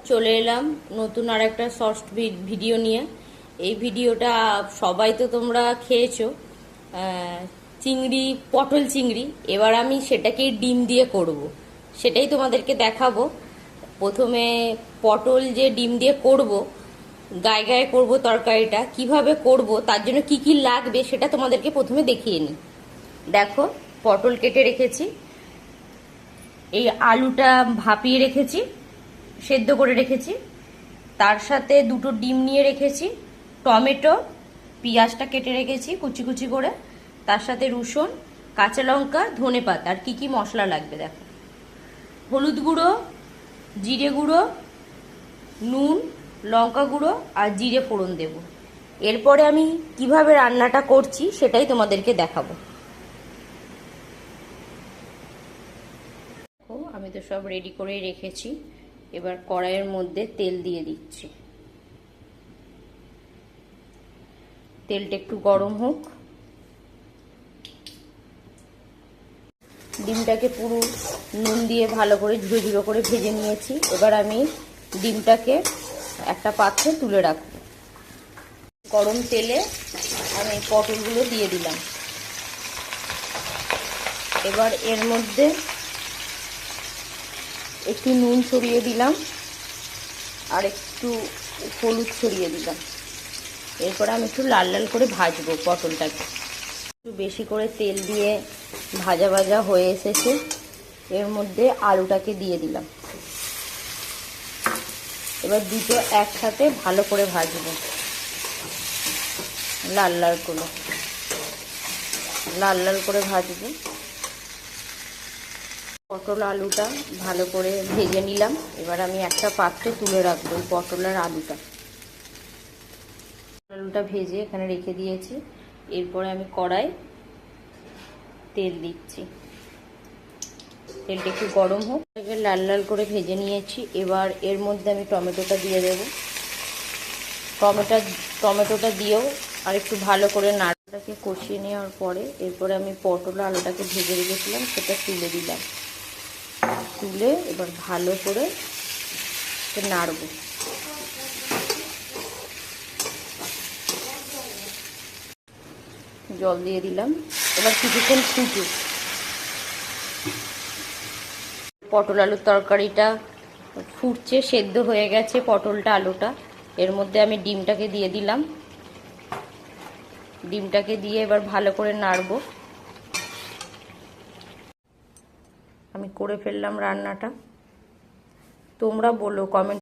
চলে এলাম নতুন আর একটা শর্ট ভিডিও নিয়ে। এই ভিডিওটা সবাই তো তোমরা খেয়েছো, চিংড়ি, পটল চিংড়ি। এবার আমি সেটাকে ডিম দিয়ে করব, সেটাই তোমাদেরকে দেখাবো। প্রথমে পটল যে ডিম দিয়ে করব, গায়ে গায়ে করব তরকারিটা, কিভাবে করব, তার জন্য কি কি লাগবে সেটা তোমাদেরকে প্রথমে দেখিয়ে নিই। দেখো, পটল কেটে রেখেছি, এই আলুটা ভাপিয়ে রেখেছি, সেদ্ধ করে রেখেছি, তার সাথে দুটো ডিম নিয়ে রেখেছি, টমেটো, পেঁয়াজটা কেটে রেখেছি কুচি কুচি করে, তার সাথে রসুন, কাঁচা লঙ্কা, ধনেপাতা। আর কি কি মশলা লাগবে দেখো: হলুদ গুঁড়ো, জিরে গুঁড়ো, নুন, লঙ্কা গুঁড়ো আর জিরে ফোড়ন দেব। এরপরে আমি কিভাবে রান্নাটা করছি সেটাই তোমাদেরকে দেখাবো। আমি তো সব রেডি করে রেখেছি। এবার কড়াইয়ের মধ্যে তেল দিয়ে দিচ্ছি। তেলটা একটু গরম হোক। ডিমটাকে পুরো নুন দিয়ে ভালো করে ঝুড়ো ঝুড়ো করে ভেজে নিয়েছি। এবার আমি ডিমটাকে একটা পাত্রে তুলে রাখবো। গরম তেলে আমি পটলগুলো দিয়ে দিলাম। এবার এর মধ্যে একটু নুন ছড়িয়ে দিলাম আর একটু হলুদ ছড়িয়ে দিলাম। এরপরে আমি একটু লাল লাল করে ভাজবো পটলটাকে। একটু বেশি করে তেল দিয়ে ভাজা ভাজা হয়ে এসেছে। এর মধ্যে আলুটাকে দিয়ে দিলাম। এবার দুটো একসাথে ভালো করে ভাজবো, লাল লাল করে লাল লাল করে ভাজবো। পটল আলুটা ভালো করে ভেজে নিলাম। এবার আমি একটা পাত্রে তুলে রাখবো এই পটল আর আলুটা। আলুটা ভেজে এখানে রেখে দিয়েছি। এরপরে আমি কড়াই তেল দিচ্ছি। তেলটা একটু গরম হোক। লাল লাল করে ভেজে নিয়েছি। এবার এর মধ্যে আমি টমেটোটা দিয়ে দেব। টমেটোটা দিয়েও আর একটু ভালো করে নাড়াটাকে কষিয়ে নেওয়ার পরে এরপরে আমি পটল আলুটাকে ভেজে রেখেছিলাম সেটা তুলে দিলাম। তুলে এবার ভালো করে নাড়ব। জল দিয়ে দিলাম। এবার কিছুক্ষণ ফুটুক। পটল আলুর তরকারিটা ফুটছে, সেদ্ধ হয়ে গেছে পটলটা আলুটা। এর মধ্যে আমি ডিমটাকে দিয়ে দিলাম। ডিমটাকে দিয়ে এবার ভালো করে নাড়ব। আমি করে ফেললাম রান্নাটা। তোমরা বলো কমেন্ট